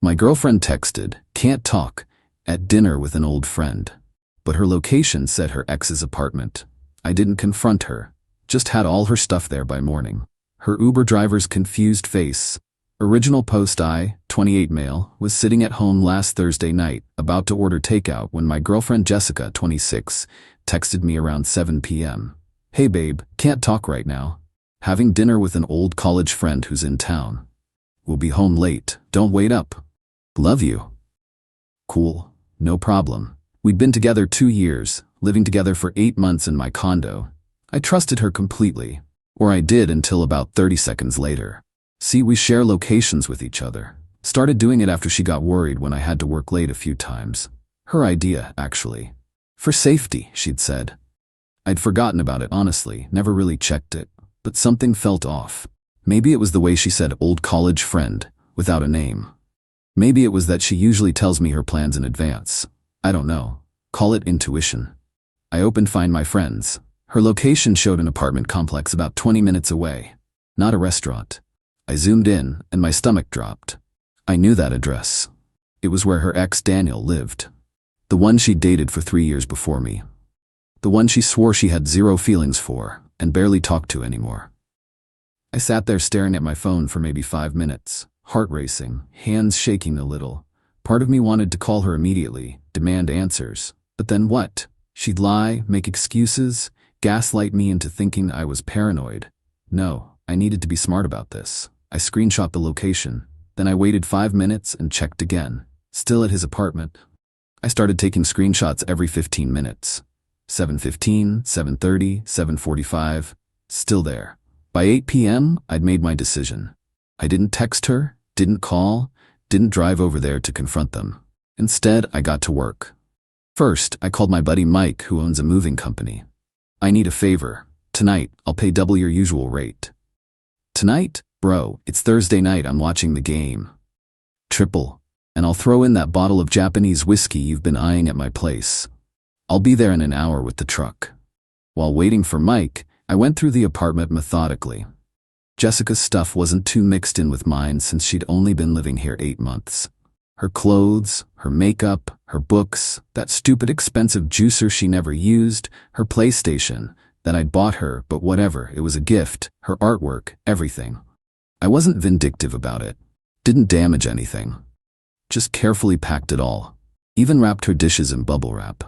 My girlfriend texted, "Can't talk," at dinner with an old friend. But her location said her ex's apartment. I didn't confront her, just had all her stuff there by morning. Her Uber driver's confused face. Original post: I, 28 male, was sitting at home last Thursday night, about to order takeout when my girlfriend Jessica, 26, texted me around 7 p.m. "Hey babe, can't talk right now. Having dinner with an old college friend who's in town. We'll be home late, don't wait up. Love you." Cool, no problem. We'd been together 2 years, living together for 8 months in my condo. I trusted her completely, or I did until about 30 seconds later. See, we share locations with each other. Started doing it after she got worried when I had to work late a few times. Her idea, actually. For safety, she'd said. I'd forgotten about it, honestly, never really checked it, but something felt off. Maybe it was the way she said "old college friend" without a name. Maybe it was that she usually tells me her plans in advance. I don't know. Call it intuition. I opened Find My Friends. Her location showed an apartment complex about 20 minutes away. Not a restaurant. I zoomed in, and my stomach dropped. I knew that address. It was where her ex Daniel lived. The one she dated for 3 years before me. The one she swore she had zero feelings for, and barely talked to anymore. I sat there staring at my phone for maybe 5 minutes, heart racing, hands shaking a little. Part of me wanted to call her immediately, demand answers. But then what? She'd lie, make excuses, gaslight me into thinking I was paranoid. No, I needed to be smart about this. I screenshot the location. Then I waited 5 minutes and checked again. Still at his apartment. I started taking screenshots every 15 minutes. 7:15, 7:30, 7:45. Still there. By 8 p.m., I'd made my decision. I didn't text her, didn't call, didn't drive over there to confront them. Instead, I got to work. First, I called my buddy Mike, who owns a moving company. "I need a favor. Tonight, I'll pay double your usual rate." "Tonight? Bro, it's Thursday night, I'm watching the game." "Triple. And I'll throw in that bottle of Japanese whiskey you've been eyeing at my place. I'll be there in an hour with the truck." While waiting for Mike, I went through the apartment methodically. Jessica's stuff wasn't too mixed in with mine since she'd only been living here 8 months. Her clothes, her makeup, her books, that stupid expensive juicer she never used, her PlayStation that I'd bought her, but whatever, it was a gift, her artwork, everything. I wasn't vindictive about it. Didn't damage anything. Just carefully packed it all. Even wrapped her dishes in bubble wrap.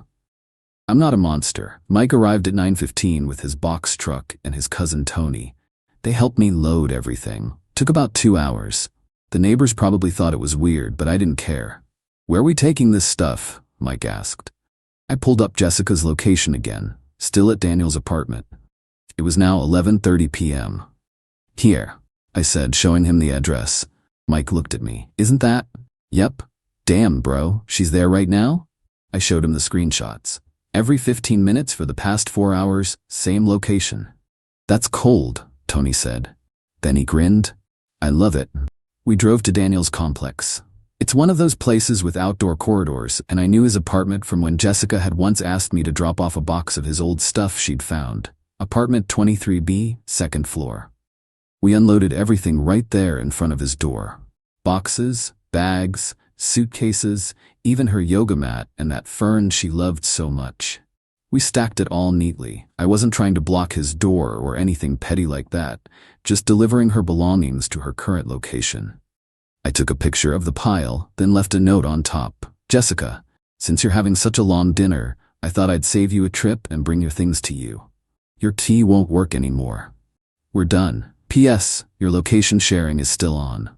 I'm not a monster. Mike arrived at 9:15 with his box truck and his cousin Tony. They helped me load everything. Took about 2 hours. The neighbors probably thought it was weird, but I didn't care. "Where are we taking this stuff?" Mike asked. I pulled up Jessica's location again, still at Daniel's apartment. It was now 11:30 p.m. "Here," I said, showing him the address. Mike looked at me. "Isn't that?" "Yep." "Damn, bro, she's there right now?" I showed him the screenshots. Every 15 minutes for the past 4 hours, same location. "That's cold," Tony said. Then he grinned. "I love it." We drove to Daniel's complex. It's one of those places with outdoor corridors, and I knew his apartment from when Jessica had once asked me to drop off a box of his old stuff she'd found. Apartment 23B, 2nd floor. We unloaded everything right there in front of his door. Boxes, bags, suitcases, even her yoga mat and that fern she loved so much. We stacked it all neatly. I wasn't trying to block his door or anything petty like that, just delivering her belongings to her current location. I took a picture of the pile, then left a note on top. "Jessica, since you're having such a long dinner, I thought I'd save you a trip and bring your things to you. Your tea won't work anymore. We're done. P.S. Your location sharing is still on."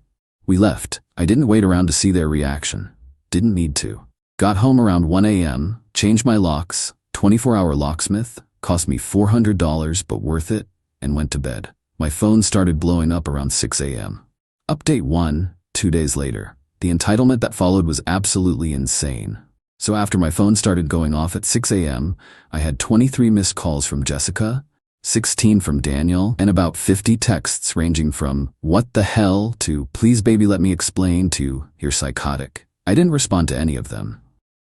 We left. I didn't wait around to see their reaction. Didn't need to. Got home around 1 a.m., changed my locks, 24-hour locksmith, cost me $400 but worth it, and went to bed. My phone started blowing up around 6 a.m. Update 1, 2 days later. The entitlement that followed was absolutely insane. So after my phone started going off at 6 a.m., I had 23 missed calls from Jessica, 16 from Daniel, and about 50 texts ranging from "what the hell" to "please baby let me explain" to "you're psychotic." I didn't respond to any of them.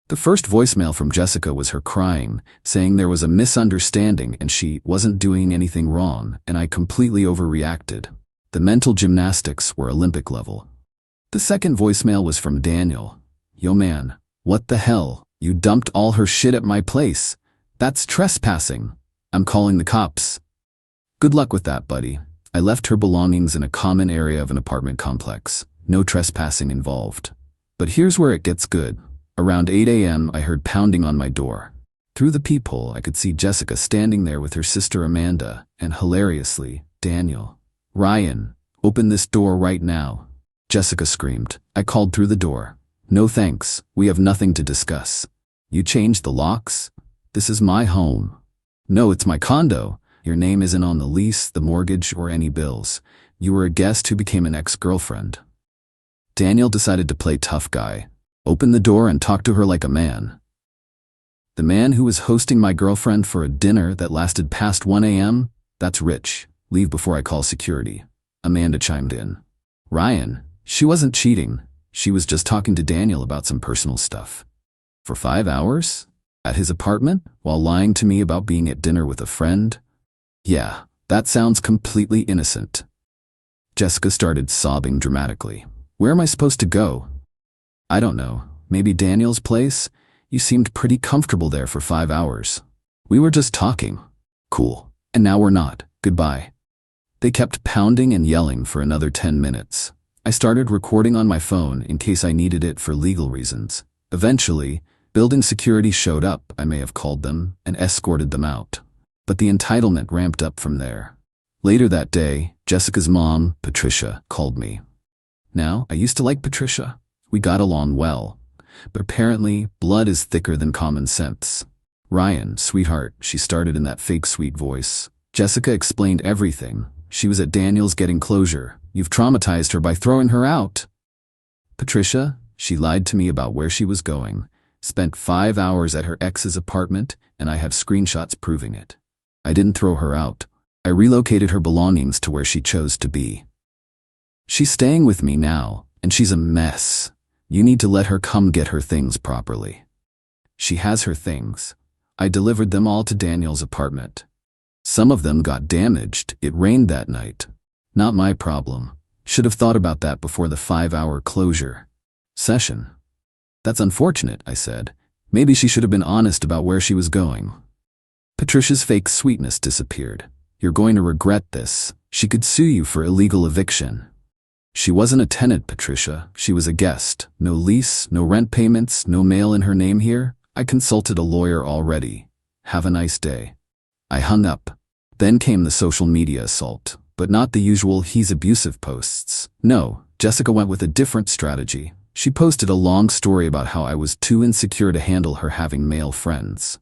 The first voicemail from Jessica was her crying, saying there was a misunderstanding and she wasn't doing anything wrong, and I completely overreacted. The mental gymnastics were Olympic level. The second voicemail was from Daniel. Yo man, what the hell? You dumped all her shit at my place. That's trespassing. I'm calling the cops. Good luck with that, buddy. I left her belongings in a common area of an apartment complex. No trespassing involved. But here's where it gets good. Around 8 a.m. I heard pounding on my door. Through the peephole, I could see Jessica standing there with her sister Amanda, and hilariously, Daniel. Ryan, open this door right now. Jessica screamed. I called through the door. No thanks, we have nothing to discuss. You changed the locks? This is my home. No, it's my condo. Your name isn't on the lease, the mortgage, or any bills. You were a guest who became an ex-girlfriend. Daniel decided to play tough guy. Open the door and talk to her like a man. The man who was hosting my girlfriend for a dinner that lasted past 1 a.m.? That's rich. Leave before I call security. Amanda chimed in. Ryan, she wasn't cheating. She was just talking to Daniel about some personal stuff. For 5 hours? At his apartment? While lying to me about being at dinner with a friend? Yeah, that sounds completely innocent. Jessica started sobbing dramatically. Where am I supposed to go? I don't know. Maybe Daniel's place? You seemed pretty comfortable there for 5 hours. We were just talking. Cool. And now we're not. Goodbye. They kept pounding and yelling for another 10 minutes. I started recording on my phone in case I needed it for legal reasons. Eventually, building security showed up, I may have called them, and escorted them out. But the entitlement ramped up from there. Later that day, Jessica's mom, Patricia, called me. Now, I used to like Patricia. We got along well. But apparently, blood is thicker than common sense. Ryan, sweetheart, she started in that fake sweet voice. Jessica explained everything. She was at Daniel's getting closure. You've traumatized her by throwing her out. Patricia, she lied to me about where she was going. Spent 5 hours at her ex's apartment, and I have screenshots proving it. I didn't throw her out. I relocated her belongings to where she chose to be. She's staying with me now, and she's a mess. You need to let her come get her things properly. She has her things. I delivered them all to Daniel's apartment. Some of them got damaged. It rained that night. Not my problem. Should have thought about that before the 5-hour closure session. That's unfortunate, I said. Maybe she should have been honest about where she was going. Patricia's fake sweetness disappeared. You're going to regret this. She could sue you for illegal eviction. She wasn't a tenant, Patricia. She was a guest. No lease, no rent payments, no mail in her name here. I consulted a lawyer already. Have a nice day. I hung up. Then came the social media assault, but not the usual he's abusive posts. No, Jessica went with a different strategy. She posted a long story about how I was too insecure to handle her having male friends,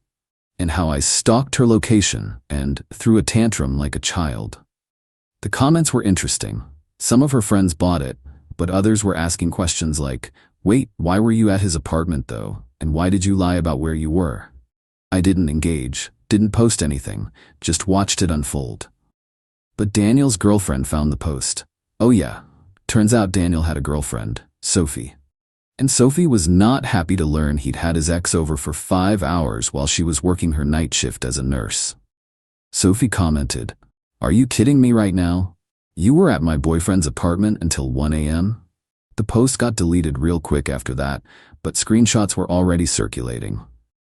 and how I stalked her location and threw a tantrum like a child. The comments were interesting. Some of her friends bought it, but others were asking questions like, wait, why were you at his apartment though? And why did you lie about where you were? I didn't engage, didn't post anything, just watched it unfold. But Daniel's girlfriend found the post. Oh yeah, turns out Daniel had a girlfriend, Sophie. And Sophie was not happy to learn he'd had his ex over for 5 hours while she was working her night shift as a nurse. Sophie commented, "Are you kidding me right now? You were at my boyfriend's apartment until 1 a.m.? The post got deleted real quick after that, but screenshots were already circulating.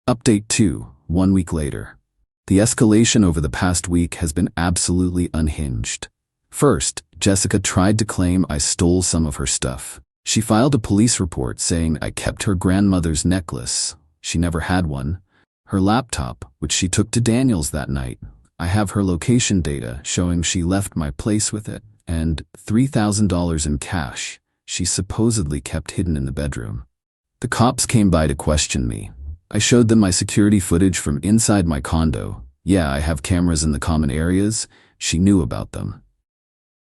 Update 2, 1 week later. The escalation over the past week has been absolutely unhinged. First, Jessica tried to claim I stole some of her stuff. She filed a police report saying I kept her grandmother's necklace. She never had one. Her laptop, which she took to Daniel's that night. I have her location data showing she left my place with it, and $3,000 in cash she supposedly kept hidden in the bedroom. The cops came by to question me. I showed them my security footage from inside my condo. Yeah, I have cameras in the common areas. She knew about them.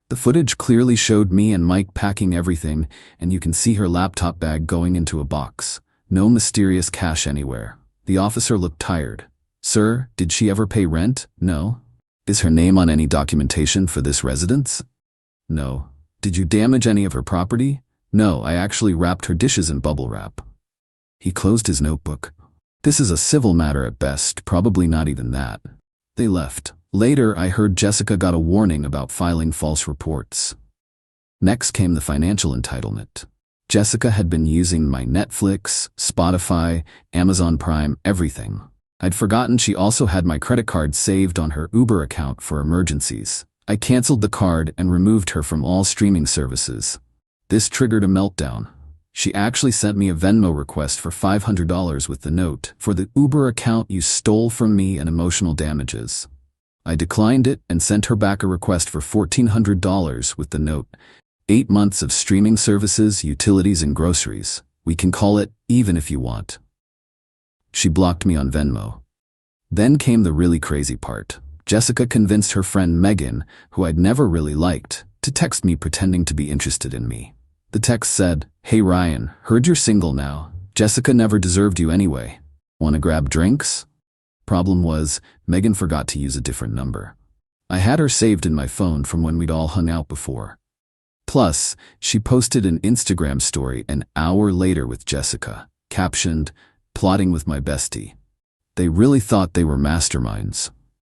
The footage clearly showed me and Mike packing everything, and you can see her laptop bag going into a box. No mysterious cash anywhere. The officer looked tired. Sir, did she ever pay rent? No. Is her name on any documentation for this residence? No. Did you damage any of her property? No, I actually wrapped her dishes in bubble wrap. He closed his notebook. This is a civil matter at best, probably not even that. They left. Later, I heard Jessica got a warning about filing false reports. Next came the financial entitlement. Jessica had been using my Netflix, Spotify, Amazon Prime, everything. I'd forgotten she also had my credit card saved on her Uber account for emergencies. I canceled the card and removed her from all streaming services. This triggered a meltdown. She actually sent me a Venmo request for $500 with the note, "For the Uber account you stole from me and emotional damages." I declined it and sent her back a request for $1,400 with the note, "8 months of streaming services, utilities, and groceries. We can call it even if you want." She blocked me on Venmo. Then came the really crazy part. Jessica convinced her friend Megan, who I'd never really liked, to text me pretending to be interested in me. The text said, "Hey Ryan, heard you're single now. Jessica never deserved you anyway. Wanna grab drinks?" Problem was, Megan forgot to use a different number. I had her saved in my phone from when we'd all hung out before. Plus, she posted an Instagram story an hour later with Jessica, captioned, "Plotting with my bestie." They really thought they were masterminds.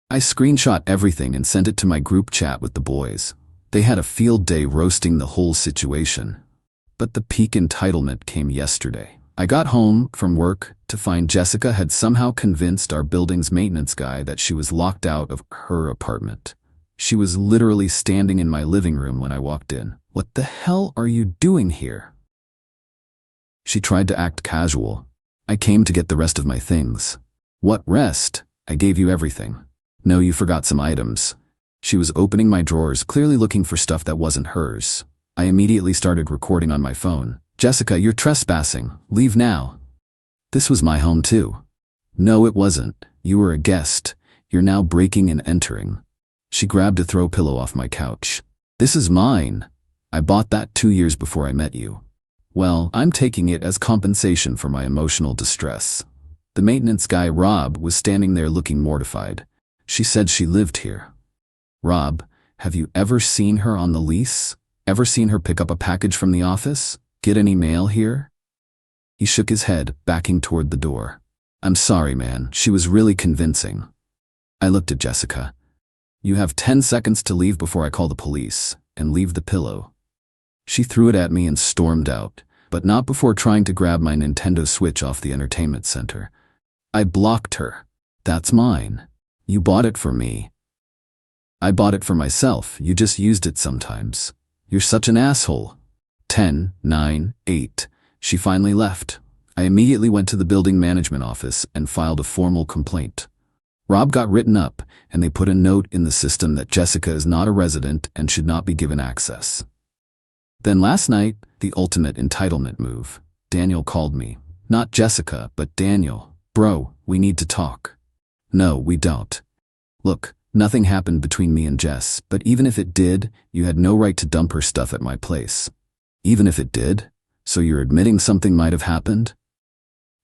I screenshot everything and sent it to my group chat with the boys. They had a field day roasting the whole situation. But the peak entitlement came yesterday. I got home from work to find Jessica had somehow convinced our building's maintenance guy that she was locked out of her apartment. She was literally standing in my living room when I walked in. "What the hell are you doing here?" She tried to act casual. "I came to get the rest of my things." "What rest? I gave you everything." "No, you forgot some items." She was opening my drawers, clearly looking for stuff that wasn't hers. I immediately started recording on my phone. "Jessica, you're trespassing. Leave now." "This was my home too." "No, it wasn't. You were a guest. You're now breaking and entering." She grabbed a throw pillow off my couch. "This is mine. I bought that 2 years before I met you." "Well, I'm taking it as compensation for my emotional distress." The maintenance guy, Rob, was standing there looking mortified. "She said she lived here." "Rob, have you ever seen her on the lease? Ever seen her pick up a package from the office? Get any mail here?" He shook his head, backing toward the door. "I'm sorry, man. She was really convincing." I looked at Jessica. "You have 10 seconds to leave before I call the police, and leave the pillow." She threw it at me and stormed out, but not before trying to grab my Nintendo Switch off the entertainment center. I blocked her. "That's mine. You bought it for me." "I bought it for myself. You just used it sometimes. You're such an asshole." 10, 9, 8. She finally left. I immediately went to the building management office and filed a formal complaint. Rob got written up, and they put a note in the system that Jessica is not a resident and should not be given access. Then last night, the ultimate entitlement move. Daniel called me. Not Jessica, but Daniel. "Bro, we need to talk." "No, we don't." "Look, nothing happened between me and Jess, but even if it did, you had no right to dump her stuff at my place." "Even if it did? So you're admitting something might have happened?"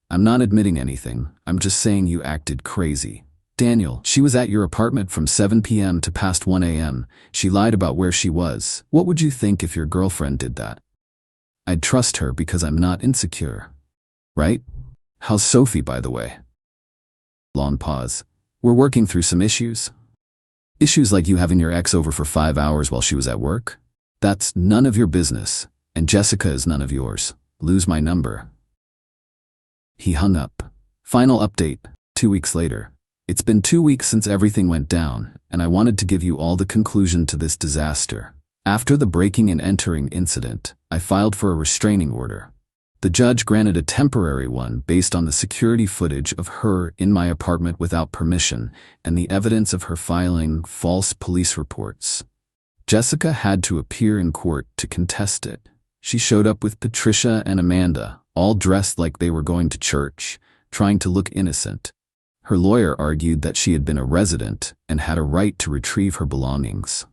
"I'm not admitting anything. I'm just saying you acted crazy. Daniel, she was at your apartment from 7 p.m. to past 1 a.m. She lied about where she was. What would you think if your girlfriend did that?" "I'd trust her because I'm not insecure." "Right? How's Sophie, by the way?" Long pause. "We're working through some issues." "Issues like you having your ex over for 5 hours while she was at work? That's none of your business, and Jessica is none of yours. Lose my number." He hung up. Final update, 2 weeks later. "It's been 2 weeks since everything went down, and I wanted to give you all the conclusion to this disaster. After the breaking and entering incident, I filed for a restraining order. The judge granted a temporary one based on the security footage of her in my apartment without permission and the evidence of her filing false police reports. Jessica had to appear in court to contest it. She showed up with Patricia and Amanda, all dressed like they were going to church, trying to look innocent. Her lawyer argued that she had been a resident and had a right to retrieve her belongings.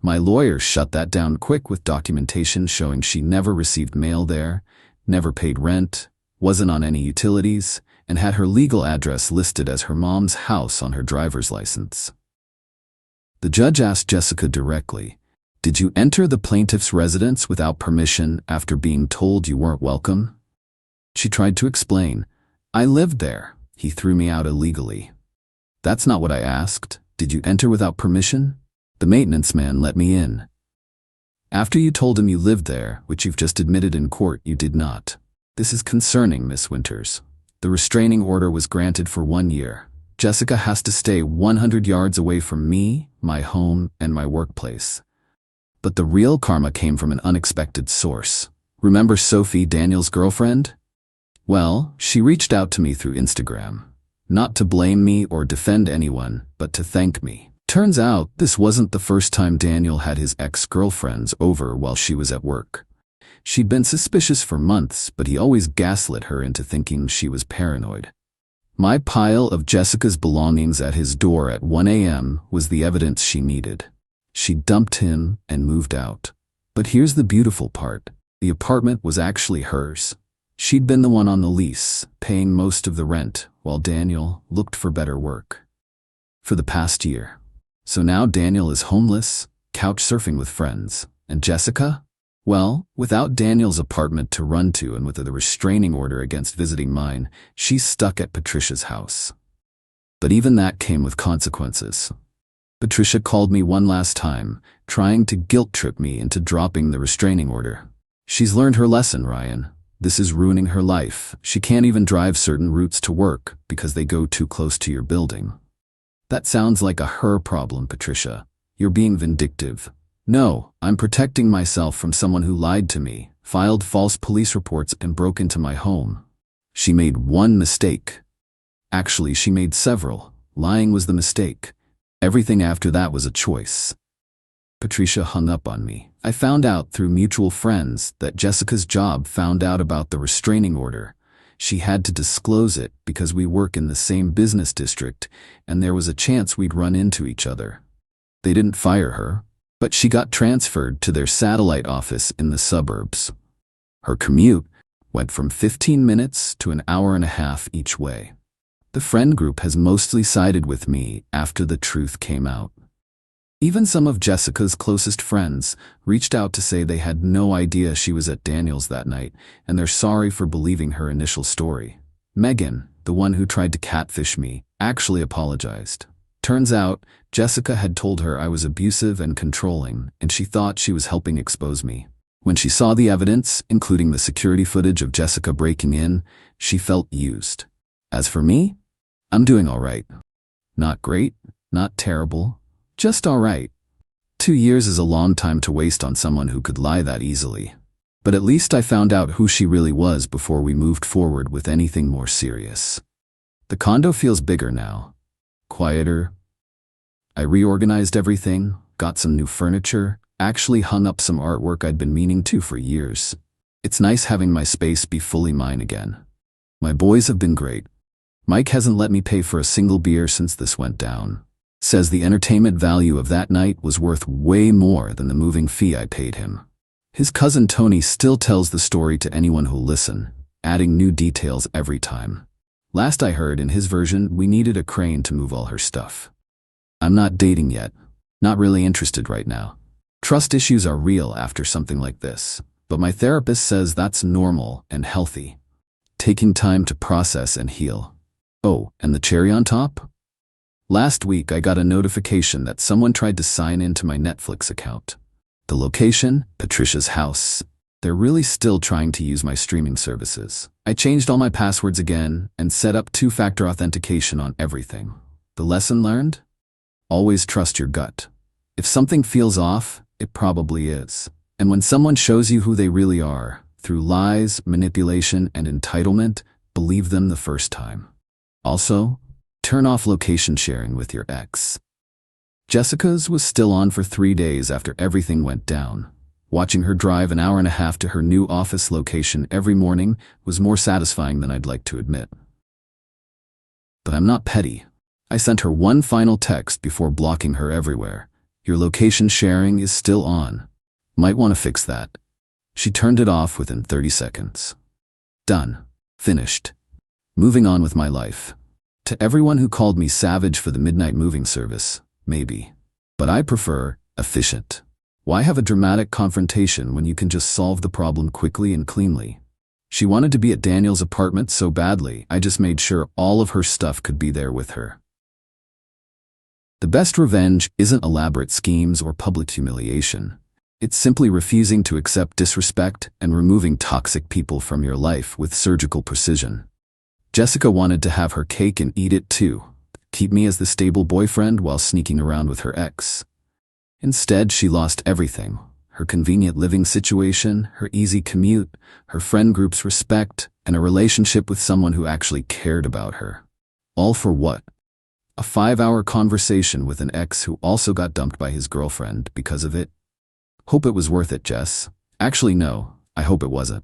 My lawyer shut that down quick with documentation showing she never received mail there, never paid rent, wasn't on any utilities, and had her legal address listed as her mom's house on her driver's license. The judge asked Jessica directly, "Did you enter the plaintiff's residence without permission after being told you weren't welcome?" She tried to explain. "I lived there." He threw me out illegally. "That's not what I asked. Did you enter without permission?" "The maintenance man let me in." After you told him you lived there, which you've just admitted in court you did not. This is concerning, Miss Winters. The restraining order was granted for 1 year. Jessica has to stay 100 yards away from me, my home, and my workplace. But the real karma came from an unexpected source. Remember Sophie, Daniel's girlfriend? Well, she reached out to me through Instagram. Not to blame me or defend anyone, but to thank me. Turns out, this wasn't the first time Daniel had his ex-girlfriends over while she was at work. She'd been suspicious for months, but he always gaslit her into thinking she was paranoid. My pile of Jessica's belongings at his door at 1 a.m. was the evidence she needed. She dumped him and moved out. But here's the beautiful part. The apartment was actually hers. She'd been the one on the lease, paying most of the rent, while Daniel looked for better work. For the past year. So now Daniel is homeless, couch surfing with friends. And Jessica? Well, without Daniel's apartment to run to and with the restraining order against visiting mine, she's stuck at Patricia's house. But even that came with consequences. Patricia called me one last time, trying to guilt-trip me into dropping the restraining order. She's learned her lesson, Ryan. This is ruining her life. She can't even drive certain routes to work because they go too close to your building. That sounds like a her problem, Patricia. You're being vindictive. No, I'm protecting myself from someone who lied to me, filed false police reports, and broke into my home. She made one mistake. Actually, she made several. Lying was the mistake. Everything after that was a choice. Patricia hung up on me. I found out through mutual friends that Jessica's job found out about the restraining order. She had to disclose it because we work in the same business district and there was a chance we'd run into each other. They didn't fire her, but she got transferred to their satellite office in the suburbs. Her commute went from 15 minutes to an hour and a half each way. The friend group has mostly sided with me after the truth came out. Even some of Jessica's closest friends reached out to say they had no idea she was at Daniel's that night, and they're sorry for believing her initial story. Megan, the one who tried to catfish me, actually apologized. Turns out, Jessica had told her I was abusive and controlling, and she thought she was helping expose me. When she saw the evidence, including the security footage of Jessica breaking in, she felt used. As for me, I'm doing all right. Not great, not terrible. Just all right. 2 years is a long time to waste on someone who could lie that easily. But at least I found out who she really was before we moved forward with anything more serious. The condo feels bigger now. Quieter. I reorganized everything, got some new furniture, actually hung up some artwork I'd been meaning to for years. It's nice having my space be fully mine again. My boys have been great. Mike hasn't let me pay for a single beer since this went down. Says the entertainment value of that night was worth way more than the moving fee I paid him. His cousin Tony still tells the story to anyone who'll listen, adding new details every time. Last I heard, in his version, we needed a crane to move all her stuff. I'm not dating yet. Not really interested right now. Trust issues are real after something like this, but my therapist says that's normal and healthy. Taking time to process and heal. Oh, and the cherry on top? Last week I got a notification that someone tried to sign into my Netflix account. The location? Patricia's house. They're really still trying to use my streaming services. I changed all my passwords again and set up 2-factor authentication on everything. The lesson learned? Always trust your gut. If something feels off, it probably is. And when someone shows you who they really are, through lies, manipulation, and entitlement, believe them the first time. Also, turn off location sharing with your ex. Jessica's was still on for 3 days after everything went down. Watching her drive an hour and a half to her new office location every morning was more satisfying than I'd like to admit. But I'm not petty. I sent her one final text before blocking her everywhere. Your location sharing is still on. Might want to fix that. She turned it off within 30 seconds. Done. Finished. Moving on with my life. To everyone who called me savage for the midnight moving service, maybe. But I prefer efficient. Why have a dramatic confrontation when you can just solve the problem quickly and cleanly? She wanted to be at Daniel's apartment so badly, I just made sure all of her stuff could be there with her. The best revenge isn't elaborate schemes or public humiliation. It's simply refusing to accept disrespect and removing toxic people from your life with surgical precision. Jessica wanted to have her cake and eat it too. Keep me as the stable boyfriend while sneaking around with her ex. Instead, she lost everything: her convenient living situation, her easy commute, her friend group's respect, and a relationship with someone who actually cared about her. All for what? A 5-hour conversation with an ex who also got dumped by his girlfriend because of it? Hope it was worth it, Jess. Actually, no, I hope it wasn't.